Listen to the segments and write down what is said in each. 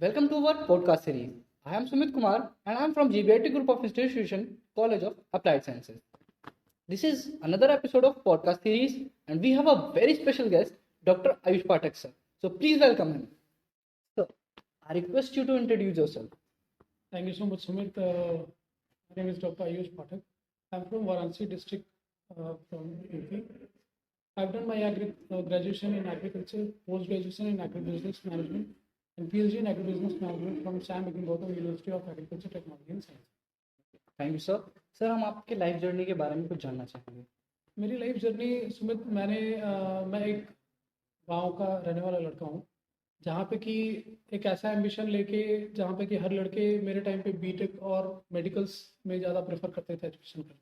Welcome to our podcast series. I am Sumit Kumar and I am from GBIT Group of Institution, College of Applied Sciences. This is another episode of podcast series and we have a very special guest, Dr. Ayush Pathak sir. So please welcome him. So I request you to introduce yourself. Thank you so much, Sumit. My name is Dr. Ayush Pathak. I'm from Varanasi district from UP. I've done my graduation in agriculture, post-graduation in agribusiness management, and PhD in agribusiness management from Sam Higginbotham University of Agriculture, Technology and Science. Thank you sir. Sir हम आपके life journey के बारे में कुछ जानना चाहेंगे. मेरी life journey, Sumit, मैं एक गांव का रहने वाला लड़का हूँ, जहाँ पे कि एक ऐसा एम्बिशन लेके, जहाँ पे कि हर लड़के मेरे टाइम पे बीटेक और मेडिकल्स में ज़्यादा प्रेफर करते थे एजुकेशन करना.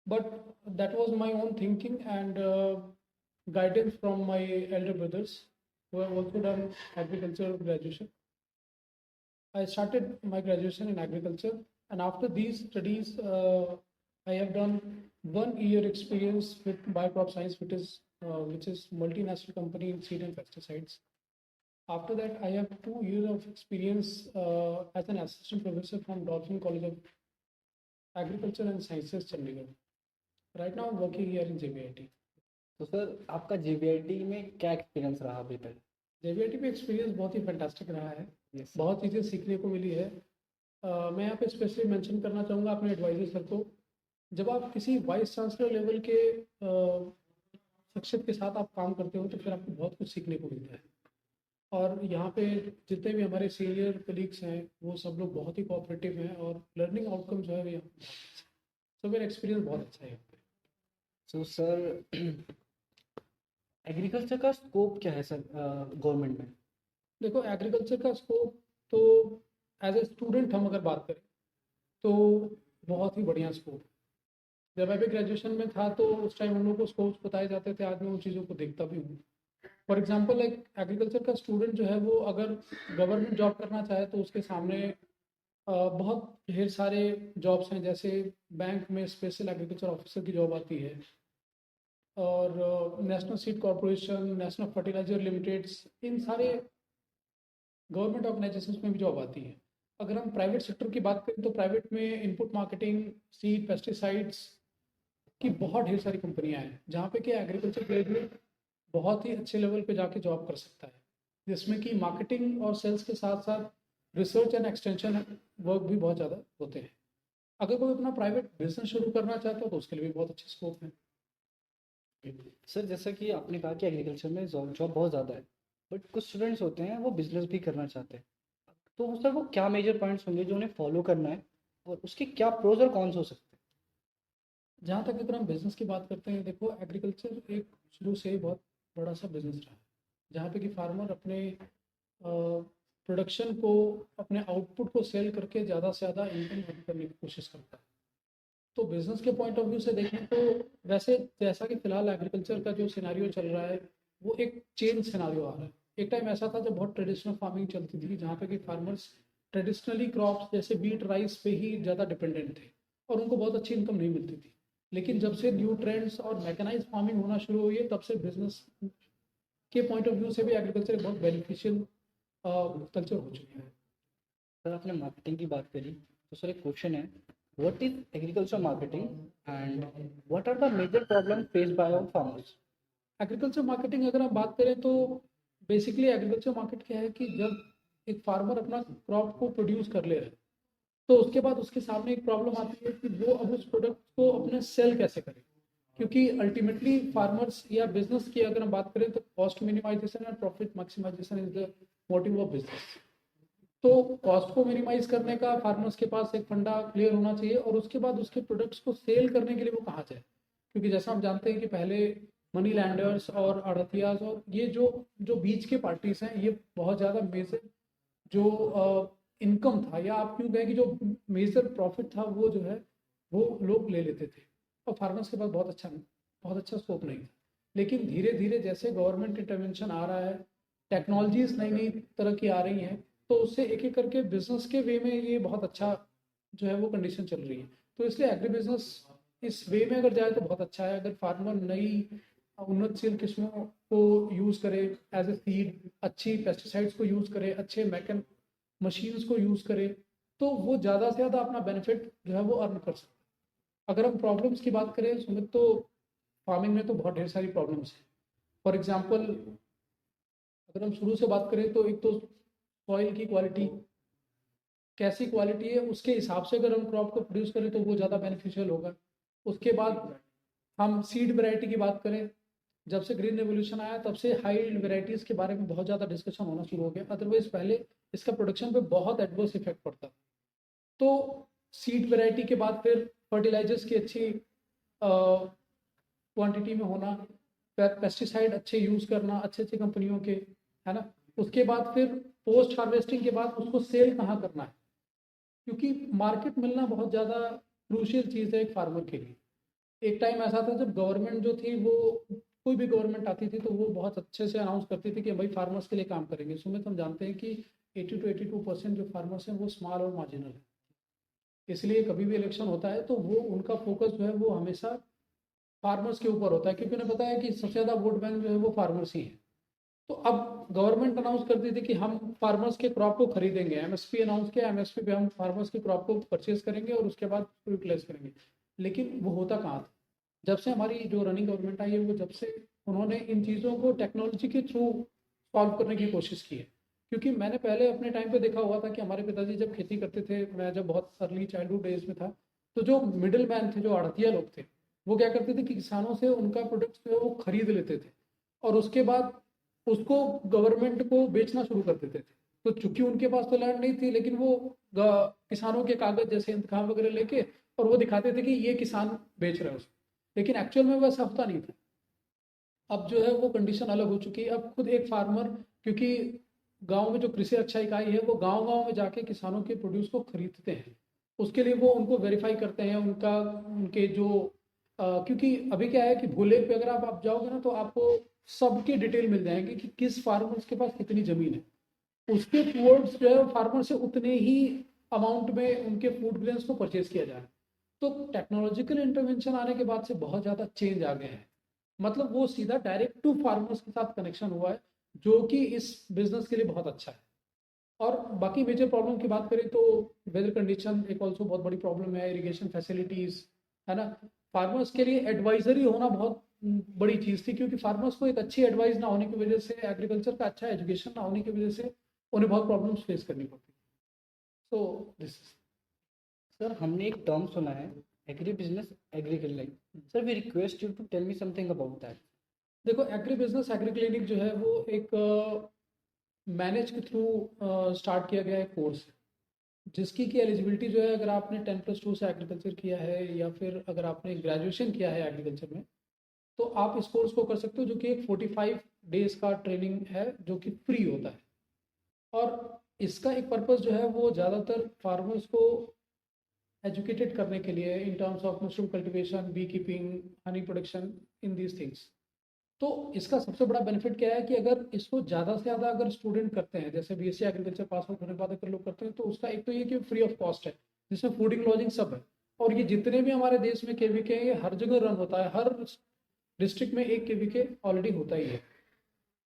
But that was my own thinking and guidance from my elder brothers who have also done agriculture graduation. I started my graduation in agriculture, and after these studies, I have done 1 year experience with Biocrop Science, which is multinational company in seed and pesticides. After that, I have 2 years of experience as an assistant professor from Dolphin College of Agriculture and Sciences, Chandigarh. Right now, I'm working here in JBIT. तो sir आपका JBIT में क्या experience रहा अभी तक? JBIT में experience बहुत ही fantastic रहा है. Yes. बहुत चीज़ें सीखने को मिली है. मैं यहाँ पे स्पेशली मेंशन करना चाहूँगा अपने एडवाइजर सर को. जब आप किसी वाइस चांसलर लेवल के शख्सियत के साथ आप काम करते हो तो फिर आपको बहुत कुछ सीखने को मिलता है. और यहाँ पे जितने भी हमारे सीनियर कलीग्स हैं वो सब लोग बहुत ही कोऑपरेटिव हैं और लर्निंग आउटकम जो है वो यहाँ पे तो मेरा एक्सपीरियंस बहुत अच्छा है यहाँ पे. सो सर एग्रीकल्चर का स्कोप क्या है सर गवर्नमेंट में? देखो, एग्रीकल्चर का स्कोप तो एज ए स्टूडेंट हम अगर बात करें तो बहुत ही बढ़िया स्कोप. जब मैं भी ग्रेजुएशन में था तो उस टाइम हम लोग को स्कोप्स बताए जाते थे. आज मैं उन चीज़ों को देखता भी हूँ. फॉर एग्जांपल, एक एग्रीकल्चर का स्टूडेंट जो है वो अगर गवर्नमेंट जॉब करना चाहे तो उसके सामने बहुत ढेर सारे जॉब्स हैं. जैसे बैंक में स्पेशल एग्रीकल्चर ऑफिसर की जॉब आती है, और national seed corporation, national fertilizer limiteds, इन सारे गवर्नमेंट ऑर्गेनाइजेशंस में भी जॉब आती है. अगर हम प्राइवेट सेक्टर की बात करें तो प्राइवेट में इनपुट मार्केटिंग, सीड, पेस्टिसाइड्स की बहुत ढेर सारी कंपनियां हैं जहाँ पे कि एग्रीकल्चर ग्रेजुएट बहुत ही अच्छे लेवल पे जाके जॉब कर सकता है, जिसमें कि मार्केटिंग और सेल्स के साथ साथ रिसर्च एंड एक्सटेंशन वर्क भी बहुत ज़्यादा होते हैं. अगर कोई अपना प्राइवेट बिजनेस शुरू करना चाहता है तो उसके लिए भी बहुत अच्छे स्कोप है. सर जैसा कि आपने कहा कि एग्रीकल्चर में जॉब बहुत ज़्यादा है, बट कुछ स्टूडेंट्स होते हैं वो बिजनेस भी करना चाहते हैं. तो सर वो क्या मेजर पॉइंट्स होंगे जो उन्हें फॉलो करना है और उसके क्या प्रोज और कॉन्स हो सकते हैं? जहाँ तक अगर हम बिज़नेस की बात करते हैं, देखो, एग्रीकल्चर एक शुरू से ही बहुत बड़ा सा बिजनेस रहा है, जहाँ पे कि फार्मर अपने प्रोडक्शन को, अपने आउटपुट को सेल करके ज़्यादा से ज़्यादा इनकम अर्न करने की कोशिश करता है. तो बिज़नेस के पॉइंट ऑफ व्यू से देखें तो वैसे जैसा कि फ़िलहाल एग्रीकल्चर का जो सिनारियो चल रहा है वो एक चेंज सिनारियो आ रहा है. एक टाइम ऐसा था जब बहुत ट्रेडिशनल फार्मिंग चलती थी, जहाँ पे कि फार्मर्स ट्रेडिशनली क्रॉप्स जैसे बीट, राइस पे ही ज़्यादा डिपेंडेंट थे और उनको बहुत अच्छी इनकम नहीं मिलती थी. लेकिन जब से न्यू ट्रेंड्स और मैकेनाइज फार्मिंग होना शुरू हुई है, तब से बिजनेस के पॉइंट ऑफ व्यू से भी एग्रीकल्चर बहुत बेनिफिशियल कल्चर हो चुका है. सर आपने मार्केटिंग की बात करी, तो सर एक क्वेश्चन है, what is agriculture marketing and what are the major problem faced by our farmers? Agriculture marketing अगर हम बात करें तो बेसिकली एग्रीकल्चर मार्केट क्या है कि जब एक फार्मर अपना क्रॉप को प्रोड्यूस कर ले रहा है तो उसके बाद उसके सामने एक प्रॉब्लम आती है कि वो अब उस प्रोडक्ट को अपने सेल कैसे करे. क्योंकि अल्टीमेटली फार्मर्स या बिजनेस की अगर हम बात करें तो cost minimisation and profit maximisation is the motive of business. तो कॉस्ट को मिनिमाइज करने का फार्मर्स के पास एक फंडा क्लियर होना चाहिए, और उसके बाद उसके प्रोडक्ट्स को सेल करने के लिए वो कहाँ जाए. क्योंकि जैसा हम जानते हैं कि पहले मनी लैंडर्स और आड़तियाज और ये जो जो बीच के पार्टीज हैं, ये बहुत ज़्यादा मेजर जो इनकम था, या आप क्यों कहें कि जो मेजर प्रॉफिट था, वो जो है वो लोग ले लेते थे और फार्मर्स के पास बहुत अच्छा स्कोप नहीं था. लेकिन धीरे धीरे जैसे गवर्नमेंट इंटरवेंशन आ रहा है, टेक्नोलॉजीज नई नई तरह की आ रही हैं, तो उससे एक एक करके बिजनेस के वे में ये बहुत अच्छा जो है वो कंडीशन चल रही है. तो इसलिए एग्री बिजनेस इस वे में अगर जाए तो बहुत अच्छा है. अगर फार्मर नई उन्नतशील किस्मों को यूज़ करे एज ए सीड, अच्छी पेस्टिसाइड्स को यूज़ करे, अच्छे मशीन्स को यूज़ करे, तो वो ज़्यादा से ज़्यादा अपना बेनिफिट जो है वो अर्न कर सकता है। अगर हम प्रॉब्लम्स की बात करें सुमित, तो फार्मिंग में तो बहुत ढेर सारी प्रॉब्लम्स हैं। फॉर एग्जांपल अगर हम शुरू से बात करें तो एक तो सॉइल की क्वालिटी, कैसी क्वालिटी है उसके हिसाब से अगर हम क्रॉप को प्रोड्यूस करें तो वो ज़्यादा बेनिफिशियल होगा। उसके बाद हम सीड वैरायटी की बात करें, जब से ग्रीन रेवोल्यूशन आया तब से हाई वेराइटीज़ के बारे में बहुत ज़्यादा डिस्कशन होना शुरू हो गया, अदरवाइज पहले इसका प्रोडक्शन पे बहुत एडवर्स इफेक्ट पड़ता। तो सीड वैरायटी के बाद फिर फर्टिलाइजर्स की अच्छी क्वांटिटी में होना, पेस्टिसाइड अच्छे यूज़ करना अच्छे अच्छे कंपनियों के, है ना। उसके बाद फिर पोस्ट हार्वेस्टिंग के बाद उसको सेल कहाँ करना है, क्योंकि मार्केट मिलना बहुत ज़्यादा क्रूशियल चीज़ है एक फार्मर के लिए। एक टाइम ऐसा था जब गवर्नमेंट जो थी वो, कोई भी गवर्नमेंट आती थी तो वो बहुत अच्छे से अनाउंस करती थी कि भाई फार्मर्स के लिए काम करेंगे। सुमित, हम जानते हैं कि 80 to 82% जो फार्मर्स हैं वो स्मॉल और मार्जिनल है, इसलिए कभी भी इलेक्शन होता है तो वो उनका फोकस जो है वो हमेशा फार्मर्स के ऊपर होता है, क्योंकि उन्हें पता है कि सबसे ज़्यादा वोट बैंक जो है वो फार्मर्स ही है। तो अब गवर्नमेंट अनाउंस करती थी कि हम फार्मर्स के क्रॉप को खरीदेंगे, एमएसपी अनाउंस किया, एमएसपी पे हम फार्मर्स के क्रॉप को परचेज करेंगे और उसके बाद यूटिलाइज करेंगे। लेकिन वो होता कहाँ था? जब से हमारी जो रनिंग गवर्नमेंट आई है वो, जब से उन्होंने इन चीज़ों को टेक्नोलॉजी के थ्रू सॉल्व करने की कोशिश की है। क्योंकि मैंने पहले अपने टाइम पे देखा हुआ था कि हमारे पिताजी जब खेती करते थे, मैं जब बहुत अर्ली चाइल्डहुड डेज में था, तो जो मिडिल मैन थे, जो आड़तिया लोग थे, वो क्या करते थे कि किसानों से उनका प्रोडक्ट जो है वो खरीद लेते थे और उसके बाद उसको गवर्नमेंट को बेचना शुरू कर देते थे। तो चूंकि उनके पास तो लैंड नहीं थी, लेकिन वो किसानों के कागज जैसे इंतखाम वगैरह लेके और वो दिखाते थे कि ये किसान बेच रहा है उसको, लेकिन एक्चुअल में वैसा होता नहीं था। अब जो है वो कंडीशन अलग हो चुकी है। अब खुद एक फार्मर, क्योंकि गांव में जो कृषि रक्षा इकाई है वो गांव गांव में जाके किसानों के प्रोड्यूस को खरीदते हैं, उसके लिए वो उनको वेरीफाई करते हैं उनका, उनके जो क्योंकि अभी क्या है कि भूले पे अगर आप जाओगे ना तो आपको सबकी डिटेल मिल जाएगी कि किस फार्मर्स के पास कितनी जमीन है, उसके टूवर्ड्स जो है फार्मर से उतने ही अमाउंट में उनके फूड ग्रेन्स को परचेज किया जाए। तो टेक्नोलॉजिकल इंटरवेंशन आने के बाद से बहुत ज़्यादा चेंज आ गए हैं। मतलब वो सीधा डायरेक्ट टू फार्मर्स के साथ कनेक्शन हुआ है, जो कि इस बिजनेस के लिए बहुत अच्छा है। और बाकी मेजर प्रॉब्लम की बात करें तो वेदर कंडीशन एक ऑल्सो बहुत बड़ी प्रॉब्लम है, इरिगेशन फैसिलिटीज़, है ना। फार्मर्स के लिए एडवाइजरी होना बहुत बड़ी चीज़ थी, क्योंकि फार्मर्स को एक अच्छी एडवाइस ना होने की वजह से, एग्रीकल्चर का अच्छा एजुकेशन ना होने की वजह से उन्हें बहुत प्रॉब्लम्स फेस करनी पड़ती। So this. सर, हमने एक टर्म सुना है, agri business agri clinic. Sir, we request you to tell me something about that. देखो, एग्री बिजनेस एग्री क्लिनिक जो है वो एक मैनेज के थ्रू स्टार्ट किया गया है कोर्स, जिसकी की एलिजिबिलिटी जो है, अगर आपने 10+2 से एग्रीकल्चर किया है या फिर अगर आपने ग्रेजुएशन किया है एग्रीकल्चर में, तो आप इस कोर्स को कर सकते हो, जो कि एक 45 डेज का ट्रेनिंग है जो कि फ्री होता है। और इसका एक पर्पज़ जो है वो ज़्यादातर फार्मर्स को एजुकेटेड करने के लिए in terms of mushroom cultivation, bee keeping, honey production, in these things. तो इसका सबसे बड़ा बेनिफिट क्या है कि अगर इसको ज़्यादा से ज़्यादा अगर स्टूडेंट करते हैं, जैसे बीएससी एग्रीकल्चर पास आउट होने के बाद अगर लोग करते हैं, तो उसका एक तो ये कि फ्री ऑफ कॉस्ट है, जिसमें फूडिंग लॉजिंग सब है। और ये जितने भी हमारे देश में केवीके हैं, ये हर जगह रन होता है, हर डिस्ट्रिक्ट में एक केवीके ऑलरेडी होता ही है।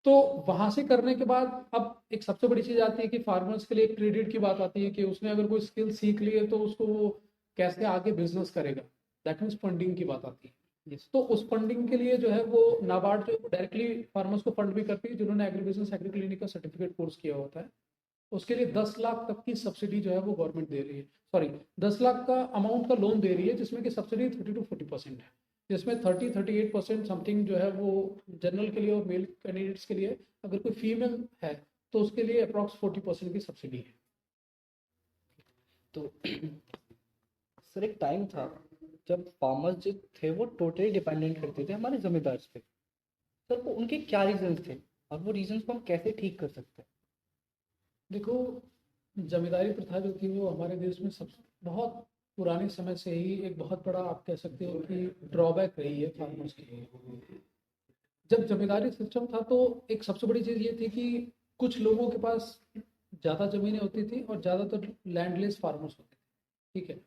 तो वहां से करने के बाद अब एक सबसे बड़ी चीज़ आती है कि फार्मर्स के लिए एक क्रेडिट की बात आती है कि उसने अगर कोई स्किल सीख ली है तो उसको वो कैसे आगे बिजनेस करेगा, दैट मीन्स फंडिंग की बात आती है। यस। तो उस फंडिंग के लिए जो है वो नाबार्ड जो है डायरेक्टली फार्मर्स को फंड भी करती है, जिन्होंने एग्री बिजनेस एग्री क्लिनिक का सर्टिफिकेट कोर्स किया होता है। उसके लिए 10 लाख तक की सब्सिडी जो है वो गवर्नमेंट दे रही है, सॉरी 10 लाख का अमाउंट का लोन दे रही है, जिसमें कि सब्सिडी 30 to 40% है, जिसमें 38% समथिंग जो है वो जनरल के लिए और मेल कैंडिडेट्स के लिए, अगर कोई फीमेल है तो उसके लिए अप्रॉक्स 40% की सब्सिडी है। तो सर, एक टाइम था जब फार्मर्स जो थे वो टोटली डिपेंडेंट करते थे हमारे जमींदार पे। सर, वो उनके क्या रीजंस थे और वो रीजंस को हम कैसे ठीक कर सकते हैं? देखो, जमींदारी प्रथा जो थी वो हमारे देश में सब बहुत पुराने समय से ही एक बहुत बड़ा, आप कह सकते हो कि ड्रॉबैक रही है फार्मर्स के लिए। जब जमींदारी सिस्टम था तो एक सबसे बड़ी चीज़ ये थी कि कुछ लोगों के पास ज़्यादा ज़मीनें होती थी और ज़्यादातर लैंडलेस फार्मर्स होते थे, ठीक है।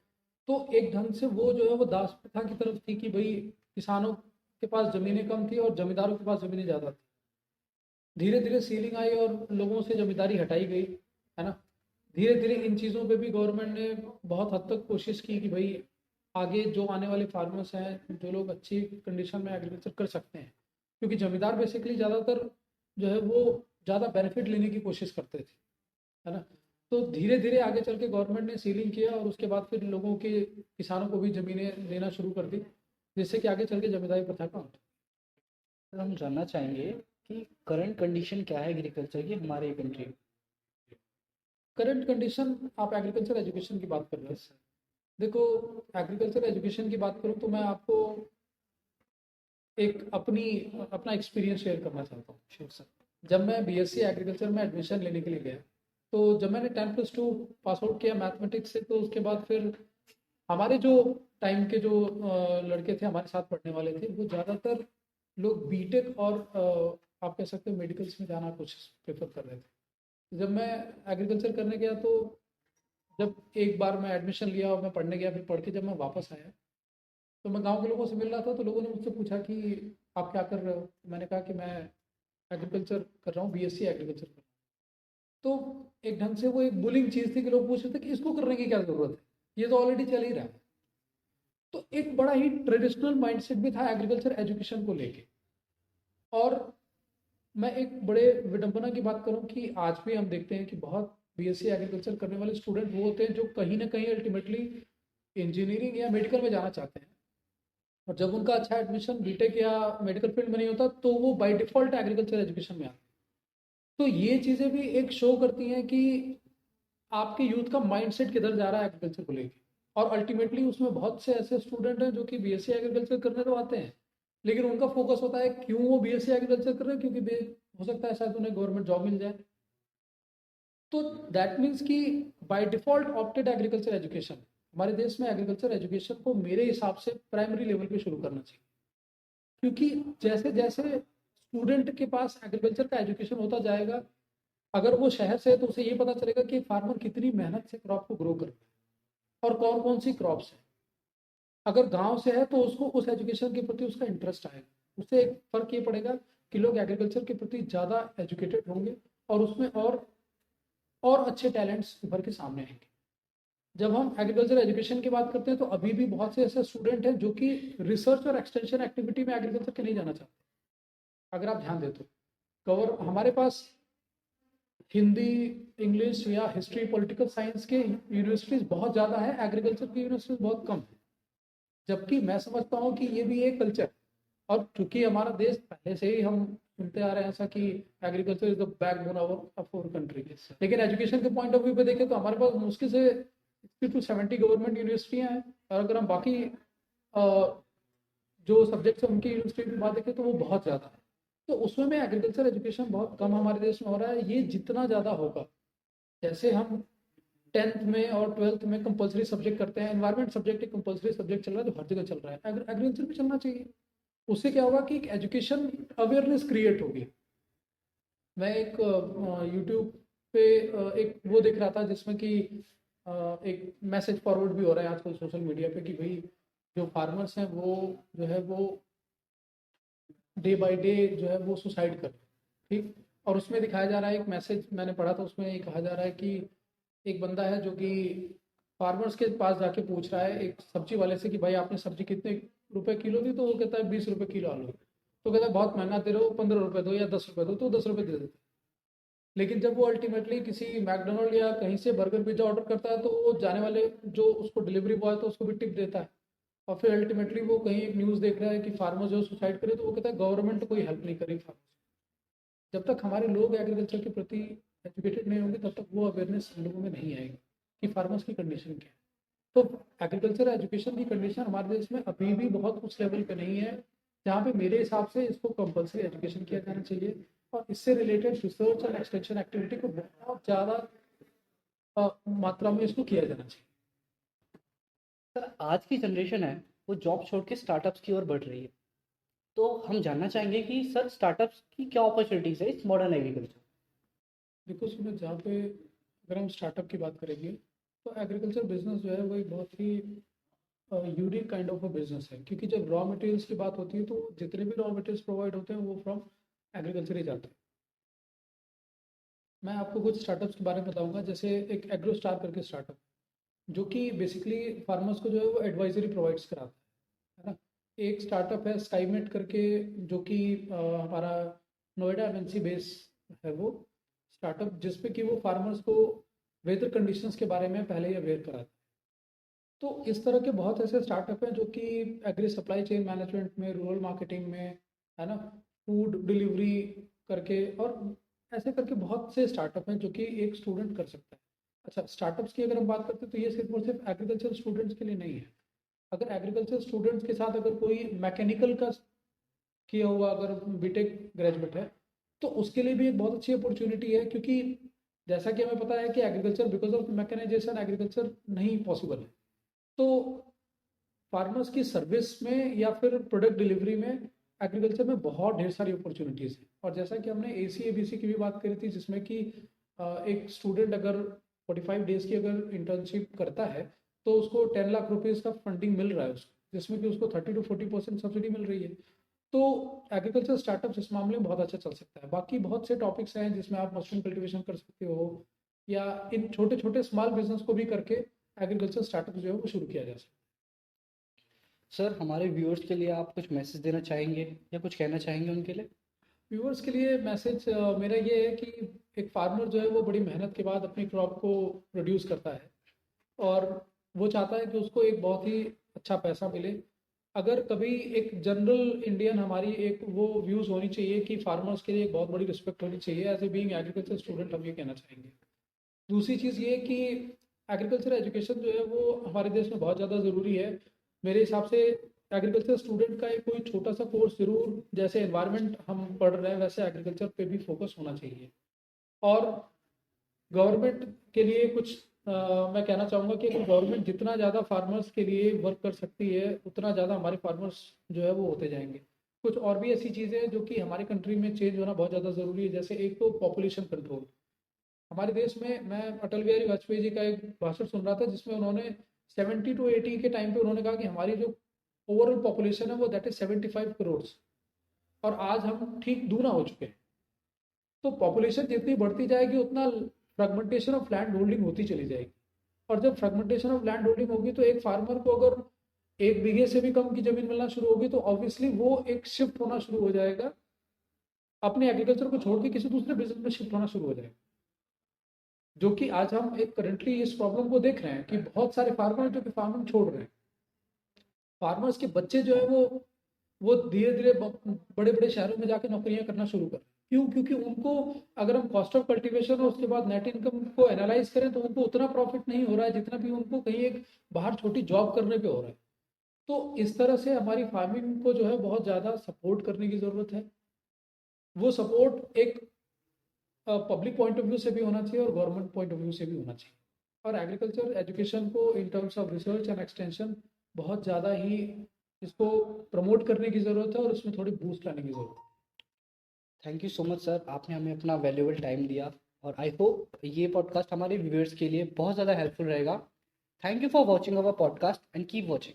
तो एक ढंग से वो जो है वो दास प्रथा की तरफ थी कि भाई किसानों के पास ज़मीनें कम थी और जमींदारों के पास ज़मीनें ज़्यादा थी। धीरे धीरे सीलिंग आई और लोगों से जमींदारी हटाई गई, है ना। धीरे धीरे इन चीज़ों पे भी गवर्नमेंट ने बहुत हद तक कोशिश की कि भाई आगे जो आने वाले फार्मर्स हैं, जो लोग अच्छी कंडीशन में एग्रीकल्चर कर सकते हैं, क्योंकि जमींदार बेसिकली ज़्यादातर जो है वो ज़्यादा बेनिफिट लेने की कोशिश करते थे, है ना। तो धीरे धीरे आगे चल के गवर्नमेंट ने सीलिंग किया और उसके बाद फिर लोगों के किसानों को भी ज़मीनें देना शुरू कर दी, जिससे कि आगे चल के जमींदारी प्रथा का अंत। सर हम जानना चाहेंगे कि करंट कंडीशन क्या है एग्रीकल्चर की हमारे कंट्री में। करंट कंडीशन, आप एग्रीकल्चर एजुकेशन की बात कर रहे हैं। देखो, एग्रीकल्चर एजुकेशन की बात करूँ तो मैं आपको एक अपना एक्सपीरियंस शेयर करना चाहता हूँ। Sure sir. जब मैं बीएससी एग्रीकल्चर में एडमिशन लेने के लिए गया, तो जब मैंने 10+2 पास आउट किया मैथमेटिक्स से, तो उसके बाद फिर हमारे जो टाइम के जो लड़के थे हमारे साथ पढ़ने वाले थे, वो ज़्यादातर लोग बीटेक और आप कह सकते हो मेडिकल्स में जाना कुछ प्रेफर कर रहे थे। जब मैं एग्रीकल्चर करने गया तो जब एक बार मैं एडमिशन लिया और मैं पढ़ने गया, फिर पढ़ के जब मैं वापस आया तो मैं गांव के लोगों से मिल रहा था, तो लोगों ने मुझसे पूछा कि आप क्या कर रहे हो। मैंने कहा कि मैं एग्रीकल्चर कर रहा हूँ, बीएससी एग्रीकल्चर कर रहा हूँ। तो एक ढंग से वो एक बुलिंग चीज़ थी कि लोग पूछ रहे थे कि इसको करने की क्या ज़रूरत है, ये तो ऑलरेडी चल ही रहा है। तो एक बड़ा ही ट्रेडिशनल माइंडसेट भी था एग्रीकल्चर एजुकेशन को लेके। और मैं एक बड़े विडंबना की बात करूं कि आज भी हम देखते हैं कि बहुत बीएससी एग्रीकल्चर करने वाले स्टूडेंट वो होते हैं जो कहीं ना कहीं अल्टीमेटली इंजीनियरिंग या मेडिकल में जाना चाहते हैं, और जब उनका अच्छा एडमिशन बीटेक या मेडिकल फील्ड में नहीं होता तो वो बाय डिफॉल्ट एग्रीकल्चर एजुकेशन में आते हैं। तो ये चीज़ें भी एक शो करती हैं कि आपके यूथ का माइंडसेट किधर जा रहा है एग्रीकल्चर को लेके। और अल्टीमेटली उसमें बहुत से ऐसे स्टूडेंट हैं जो कि बीएससी एग्रीकल्चर करने तो आते हैं, लेकिन उनका फोकस होता है क्यों वो बीएससी एग्रीकल्चर कर रहे हैं, क्योंकि हो सकता है शायद उन्हें गवर्नमेंट जॉब मिल जाए। तो दैट मीन्स कि by default opted agriculture education, हमारे देश में एग्रीकल्चर एजुकेशन को मेरे हिसाब से प्राइमरी लेवल पे शुरू करना चाहिए। क्योंकि जैसे जैसे स्टूडेंट के पास एग्रीकल्चर का एजुकेशन होता जाएगा, अगर वो शहर से है तो उसे ये पता चलेगा कि फार्मर कितनी मेहनत से क्रॉप को ग्रो कर रहा है और कौन कौन सी क्रॉप्स है। अगर गांव से है तो उसको उस एजुकेशन के प्रति उसका इंटरेस्ट आएगा, उससे एक फर्क ये पड़ेगा कि लोग एग्रीकल्चर के प्रति ज़्यादा एजुकेटेड होंगे और उसमें और अच्छे टैलेंट्स उभर के सामने आएंगे। जब हम एग्रीकल्चर एजुकेशन की बात करते हैं तो अभी भी बहुत से ऐसे स्टूडेंट हैं जो कि रिसर्च और एक्सटेंशन एक्टिविटी में एग्रीकल्चर के नहीं जाना चाहते। अगर आप ध्यान दें तो कवर हमारे पास हिंदी, इंग्लिश या हिस्ट्री, पॉलिटिकल साइंस के यूनिवर्सिटीज़ बहुत ज़्यादा है, एग्रीकल्चर की यूनिवर्सिटीज़ बहुत कम है। जबकि मैं समझता हूँ कि ये भी एक कल्चर, और चूंकि हमारा देश पहले से ही हम सुनते आ रहे हैं ऐसा कि agriculture is the backbone of our country, लेकिन एजुकेशन के पॉइंट ऑफ व्यू पे देखें तो हमारे पास मुश्किल से 60 to 70 गवर्नमेंट यूनिवर्सिटियाँ हैं, और अगर हम बाकी जो सब्जेक्ट्स हैं उनकी यूनिवर्सिटी की बात देखें तो वो बहुत ज़्यादा है। तो उसमें में एग्रीकल्चर एजुकेशन बहुत कम हमारे देश में हो रहा है। ये जितना ज़्यादा होगा, जैसे हम 10th में और 12th में कंपलसरी सब्जेक्ट करते हैं, एनवायरमेंट सब्जेक्ट एक कंपलसरी सब्जेक्ट चल रहा है जो हर जगह चल रहा है, एग्रीकल्चर भी चलना चाहिए। उससे क्या होगा कि एक एजुकेशन अवेयरनेस क्रिएट होगी। मैं एक यूट्यूब पे एक वो देख रहा था जिसमें कि एक मैसेज फॉरवर्ड भी हो रहा है आजकल सोशल मीडिया पे कि भाई जो फार्मर्स हैं वो जो है वो डे बाय डे जो है वो सुसाइड कर रहे हैं, ठीक। और उसमें दिखाया जा रहा है, एक मैसेज मैंने पढ़ा था, उसमें ये कहा जा रहा है कि एक बंदा है जो कि फार्मर्स के पास जाके पूछ रहा है एक सब्जी वाले से कि भाई आपने सब्जी कितने रुपए किलो दी, तो वो कहता है 20 रुपए किलो आलू। तो कहता है बहुत महंगा दे रहे हो, 15 रुपए दो या 10 रुपए दो, तो 10 रुपए दे देते हैं। लेकिन जब वो अल्टीमेटली किसी मैकडोनल्ड या कहीं से बर्गर पिज्जा ऑर्डर करता है तो वो जाने वाले जो उसको डिलीवरी बॉय तो उसको भी टिप देता है। और फिर अल्टीमेटली वो कहीं एक न्यूज़ देख रहा है कि फार्मर जो सुसाइड करे, तो वो कहता है गवर्नमेंट कोई हेल्प नहीं करेगी फार्मर। जब तक हमारे लोग एग्रीकल्चर के प्रति एजुकेटेड नहीं होंगे तब तक वो अवेयरनेस हम लोगों में नहीं आएगी कि फार्मर्स की कंडीशन क्या है। तो एग्रीकल्चर एजुकेशन की कंडीशन हमारे देश में अभी भी बहुत उस लेवल पे नहीं है जहाँ पे मेरे हिसाब से इसको कंपलसरी एजुकेशन किया जाना चाहिए, और इससे रिलेटेड रिसर्च और एक्सटेंशन एक्टिविटी को बहुत ज़्यादा मात्रा में इसको किया जाना चाहिए। सर आज की जनरेशन है वो जॉब छोड़ के स्टार्टअप्स की ओर बढ़ रही है, तो हम जानना चाहेंगे कि सर स्टार्टअप्स की क्या अपॉर्चुनिटीज है इस मॉडर्न एग्रीकल्चर। देखो सुनो, जहाँ पे अगर हम स्टार्टअप की बात करेंगे तो एग्रीकल्चर बिजनेस जो है वो एक बहुत ही unique kind of a business है, क्योंकि जब रॉ मटेरियल्स की बात होती है तो जितने भी रॉ मटेरियल्स प्रोवाइड होते हैं वो फ्रॉम एग्रीकल्चर ही जाते हैं। मैं आपको कुछ स्टार्टअप्स के बारे में बताऊंगा, जैसे एक एग्रो स्टार करके स्टार्टअप, जो कि बेसिकली फार्मर्स को जो है वो एडवाइजरी प्रोवाइड्स कराता है ना। एक स्टार्टअप है स्काईमेट करके, जो कि हमारा नोएडा एमएनसी बेस है वो स्टार्टअप, जिसपे कि वो फार्मर्स को वेदर कंडीशंस के बारे में पहले ही अवेयर कराता है। तो इस तरह के बहुत ऐसे स्टार्टअप हैं जो कि एग्री सप्लाई चेन मैनेजमेंट में, रूरल मार्केटिंग में, है ना, फूड डिलीवरी करके, और ऐसे करके बहुत से स्टार्टअप हैं जो कि एक स्टूडेंट कर सकता है। अच्छा, स्टार्टअप्स की अगर हम बात करते हैं तो ये सिर्फ और सिर्फ एग्रीकल्चर स्टूडेंट्स के लिए नहीं है। अगर एग्रीकल्चर स्टूडेंट्स के साथ अगर कोई मैकेनिकल का किया हुआ अगर बीटेक ग्रेजुएट है, तो उसके लिए भी एक बहुत अच्छी अपॉर्चुनिटी है, क्योंकि जैसा कि हमें पता है कि agriculture because of mechanisation agriculture नहीं पॉसिबल है। तो फार्मर्स की सर्विस में या फिर प्रोडक्ट डिलीवरी में एग्रीकल्चर में बहुत ढेर सारी अपॉर्चुनिटीज़ हैं। और जैसा कि हमने ACABC की भी बात करी थी, जिसमें कि एक स्टूडेंट अगर 45 डेज़ की अगर इंटर्नशिप करता है तो उसको 10 लाख रुपीज़ का फंडिंग मिल रहा है उसको, जिसमें कि उसको 30 to 40% सब्सिडी मिल रही है। तो एग्रीकल्चर स्टार्टअप्स इस मामले में बहुत अच्छा चल सकता है। बाकी बहुत से टॉपिक्स हैं जिसमें आप मशरूम कल्टीवेशन कर सकते हो, या इन छोटे छोटे स्मॉल बिजनेस को भी करके एग्रीकल्चर स्टार्टअप जो है वो शुरू किया जा सकता है। सर, हमारे व्यूअर्स के लिए आप कुछ मैसेज देना चाहेंगे या कुछ कहना चाहेंगे उनके लिए? व्यूअर्स के लिए मैसेज मेरा ये है कि एक फार्मर जो है वो बड़ी मेहनत के बाद अपनी क्रॉप को प्रोड्यूस करता है, और वो चाहता है कि उसको एक बहुत ही अच्छा पैसा मिले। अगर कभी एक जनरल इंडियन हमारी एक वो व्यूज़ होनी चाहिए कि फार्मर्स के लिए एक बहुत बड़ी रिस्पेक्ट होनी चाहिए, as a being agriculture student हम ये कहना चाहेंगे। दूसरी चीज़ ये कि एग्रीकल्चर एजुकेशन जो है वो हमारे देश में बहुत ज़्यादा ज़रूरी है। मेरे हिसाब से एग्रीकल्चर स्टूडेंट का एक कोई छोटा सा कोर्स ज़रूर, जैसे एनवायरनमेंट हम पढ़ रहे हैं वैसे एग्रीकल्चर पे भी फोकस होना चाहिए। और गवर्नमेंट के लिए कुछ मैं कहना चाहूँगा कि अगर गवर्नमेंट जितना ज़्यादा फार्मर्स के लिए वर्क कर सकती है, उतना ज़्यादा हमारे फार्मर्स जो है वो होते जाएंगे। कुछ और भी ऐसी चीज़ें हैं जो कि हमारी कंट्री में चेंज होना बहुत ज़्यादा ज़रूरी है, जैसे एक तो पॉपुलेशन कंट्रोल। हमारे देश में मैं अटल बिहारी वाजपेयी जी का एक भाषण सुन रहा था, जिसमें उन्होंने 70 to 80 के टाइम पे उन्होंने कहा कि हमारी जो ओवरऑल पॉपुलेशन है वो दैट इज 75 करोड़, और आज हम ठीक दूना हो चुके हैं। तो पॉपुलेशन जितनी बढ़ती जाएगी उतना फ्रेगमेंटेशन ऑफ लैंड होल्डिंग होती चली जाएगी, और जब फ्रेगमेंटेशन ऑफ लैंड होल्डिंग होगी तो एक फार्मर को अगर 1 बीघे से भी कम की जमीन मिलना शुरू होगी तो ऑब्वियसली वो एक शिफ्ट होना शुरू हो जाएगा, अपने एग्रीकल्चर को छोड़ के किसी दूसरे बिजनेस में शिफ्ट होना शुरू हो जाएगा। जो कि आज हम एक करंटली इस प्रॉब्लम को देख रहे हैं कि बहुत सारे फार्मर जो कि फार्मिंग छोड़ रहे हैं। फार्मर्स के बच्चे जो है वो धीरे धीरे बड़े बड़े शहरों में जाके नौकरियां करना शुरू कर रहे हैं। क्यों? क्योंकि उनको अगर हम कॉस्ट ऑफ कल्टीवेशन और उसके बाद नेट इनकम को एनालाइज करें तो उनको उतना प्रॉफिट नहीं हो रहा है जितना भी उनको कहीं एक बाहर छोटी जॉब करने पे हो रहा है। तो इस तरह से हमारी फार्मिंग को जो है बहुत ज़्यादा सपोर्ट करने की ज़रूरत है। वो सपोर्ट एक पब्लिक पॉइंट ऑफ व्यू से भी होना चाहिए और गवर्नमेंट पॉइंट ऑफ व्यू से भी होना चाहिए। और एग्रीकल्चर एजुकेशन को इन terms of research and extension बहुत ज़्यादा ही इसको प्रमोट करने की ज़रूरत है और उसमें थोड़ी बूस्ट लाने की ज़रूरत है। Thank you so much sir, आपने हमें अपना वैल्यूएबल टाइम दिया, और आई होप ये पॉडकास्ट हमारे व्यूअर्स के लिए बहुत ज़्यादा हेल्पफुल रहेगा। Thank you for watching our podcast and keep watching.